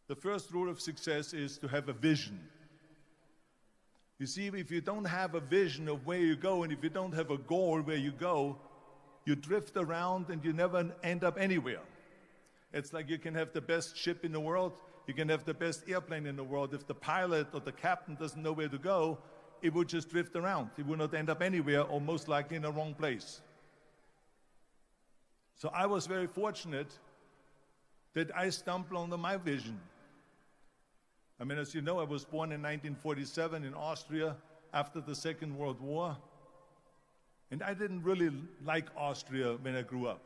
The first rule of success is to have a vision. You see, if you don't have a vision of where you go, and if you don't have a goal where you go, you drift around and you never end up anywhere. It's like you can have the best ship in the world, you can have the best airplane in the world. If the pilot or the captain doesn't know where to go, it would just drift around. It would not end up anywhere, or most likely in the wrong place. So I was very fortunate that I stumbled onto my vision. I mean, as you know, I was born in 1947 in Austria after the Second World War. And I didn't really like Austria when I grew up.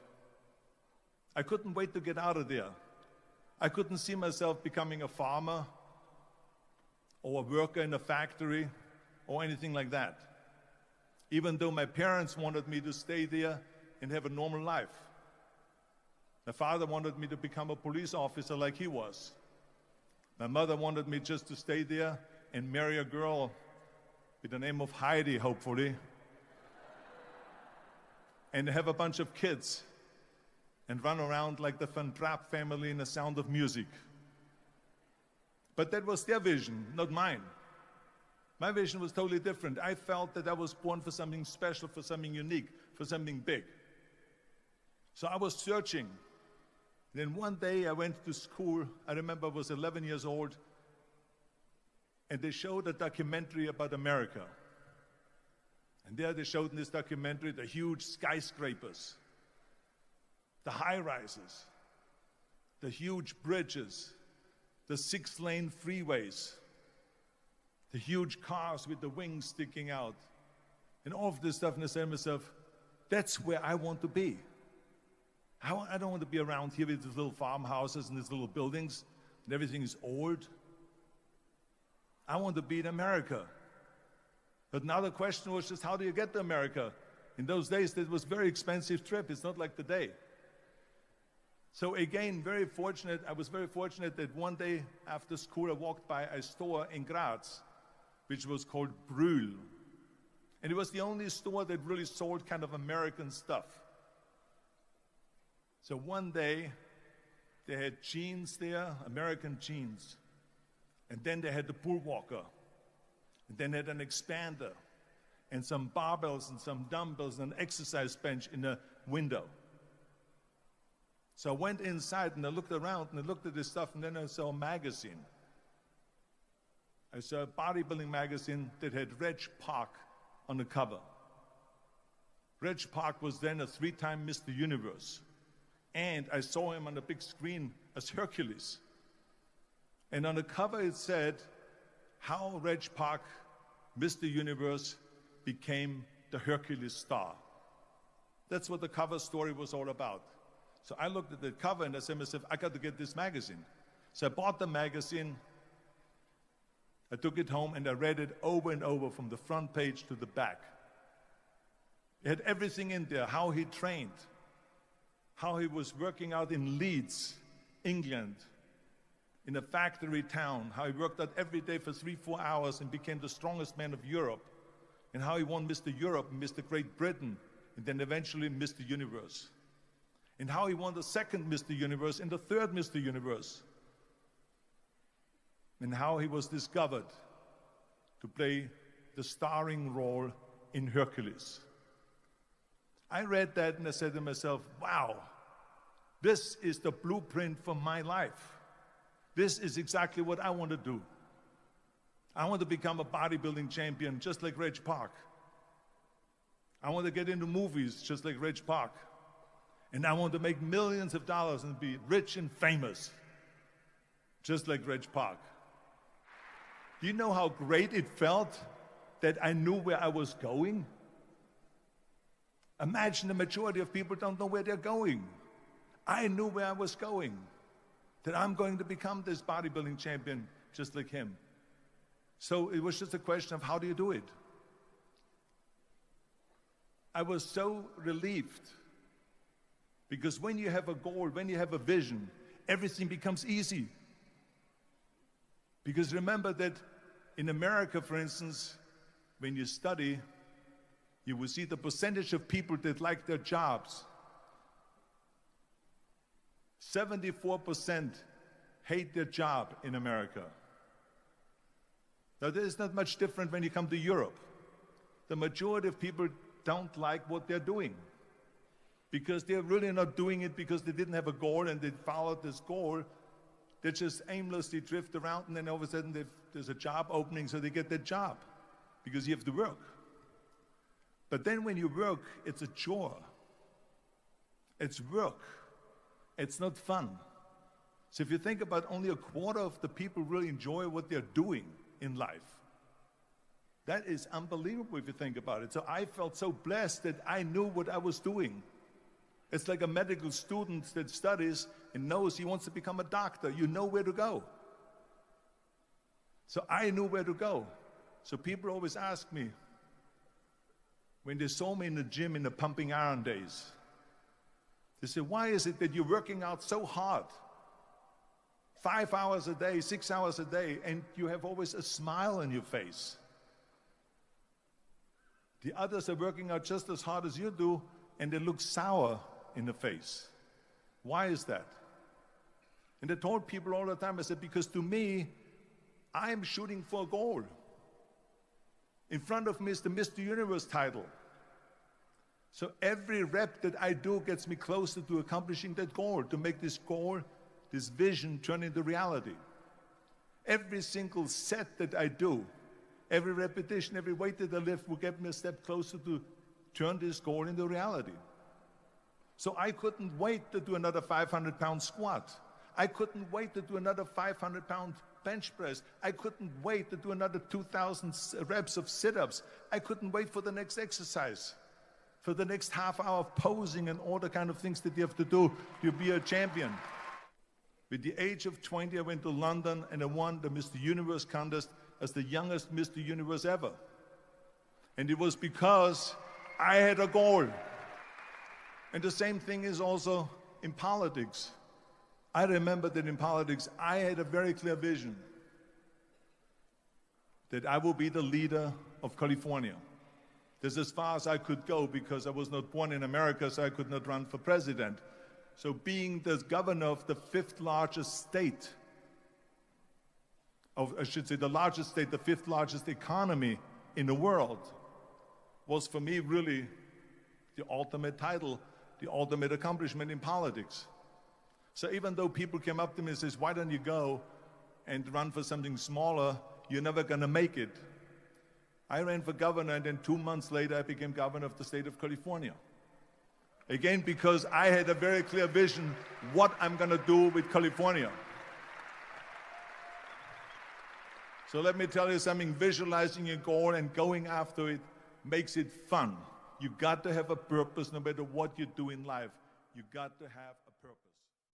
I couldn't wait to get out of there. I couldn't see myself becoming a farmer or a worker in a factory or anything like that, even though my parents wanted me to stay there and have a normal life. My father wanted me to become a police officer like he was. My mother wanted me just to stay there and marry a girl with the name of Heidi, hopefully, and have a bunch of kids and run around like the Van Trapp family in The Sound of Music. But that was their vision, not mine. My vision was totally different. I felt that I was born for something special, for something unique, for something big. So I was searching. Then one day I went to school. I remember I was 11 years old, and they showed a documentary about America. And there they showed in this documentary the huge skyscrapers, the high-rises, the huge bridges, the 6-lane freeways, the huge cars with the wings sticking out, and all of this stuff. And I said to myself, that's where I want to be. I don't want to be around here with these little farmhouses and these little buildings, and everything is old. I want to be in America. But now the question was just, how do you get to America? In those days, it was a very expensive trip. It's not like today. So again, I was very fortunate that one day after school, I walked by a store in Graz, which was called Brühl. And it was the only store that really sold kind of American stuff. So one day, they had jeans there, American jeans. And then they had the pool walker. And then they had an expander and some barbells and some dumbbells and an exercise bench in the window. So I went inside and I looked around and I looked at this stuff, and then I saw a magazine. I saw a bodybuilding magazine that had Reg Park on the cover. Reg Park was then a 3-time Mr. Universe. And I saw him on the big screen as Hercules. And on the cover it said, how Reg Park, Mr. Universe, became the Hercules star. That's what the cover story was all about. So I looked at the cover and I said to myself, I got to get this magazine. So I bought the magazine, I took it home, and I read it over and over from the front page to the back. It had everything in there, how he trained, how he was working out in Leeds, England, in a factory town, how he worked out every day for 3-4 hours and became the strongest man of Europe, and how he won Mr. Europe and Mr. Great Britain, and then eventually Mr. Universe, and how he won the second Mr. Universe and the third Mr. Universe, and how he was discovered to play the starring role in Hercules. I read that and I said to myself, wow, this is the blueprint for my life. This is exactly what I want to do. I want to become a bodybuilding champion just like Reg Park. I want to get into movies just like Reg Park. And I want to make millions of dollars and be rich and famous just like Reg Park. Do you know how great it felt that I knew where I was going? Imagine the majority of people don't know where they're going. I knew where I was going, that I'm going to become this bodybuilding champion just like him. So it was just a question of, how do you do it? I was so relieved, because when you have a goal, when you have a vision, everything becomes easy. Because remember that in America, for instance, when you study, you will see the percentage of people that like their jobs. 74% hate their job in America. Now, there's not much different when you come to Europe. The majority of people don't like what they're doing because they're really not doing it because they didn't have a goal and they followed this goal. They just aimlessly drift around, and then all of a sudden there's a job opening, so they get that job because you have to work. But then when you work, it's a chore. It's work. It's not fun. So if you think about only a quarter of the people really enjoy what they're doing in life, that is unbelievable if you think about it. So I felt so blessed that I knew what I was doing. It's like a medical student that studies and knows he wants to become a doctor. You know where to go. So I knew where to go. So people always ask me, when they saw me in the gym in the pumping iron days, they said, why is it that you're working out so hard? 5 hours a day, 6 hours a day, and you have always a smile on your face. The others are working out just as hard as you do, and they look sour in the face. Why is that? And I told people all the time, I said, because to me, I'm shooting for a goal. In front of me is the Mr. Universe title. So every rep that I do gets me closer to accomplishing that goal, to make this goal, this vision, turn into reality. Every single set that I do, every repetition, every weight that I lift will get me a step closer to turn this goal into reality. So I couldn't wait to do another 500-pound squat. I couldn't wait to do another 500-pound bench press. I couldn't wait to do another 2,000 reps of sit-ups. I couldn't wait for the next exercise, for the next half hour of posing and all the kind of things that you have to do to be a champion. With the age of 20, I went to London and I won the Mr. Universe contest as the youngest Mr. Universe ever. And it was because I had a goal. And the same thing is also in politics. I remember that in politics, I had a very clear vision that I will be the leader of California. That's as far as I could go because I was not born in America, so I could not run for president. So being the governor of the fifth largest state, I should say the largest state, the fifth largest economy in the world, was for me really the ultimate title, the ultimate accomplishment in politics. So even though people came up to me and says, why don't you go and run for something smaller, you're never gonna make it. I ran for governor, and then 2 months later I became governor of the state of California. Again, because I had a very clear vision what I'm gonna do with California. So let me tell you something, visualizing a goal and going after it makes it fun. You got to have a purpose no matter what you do in life. You got to have a purpose.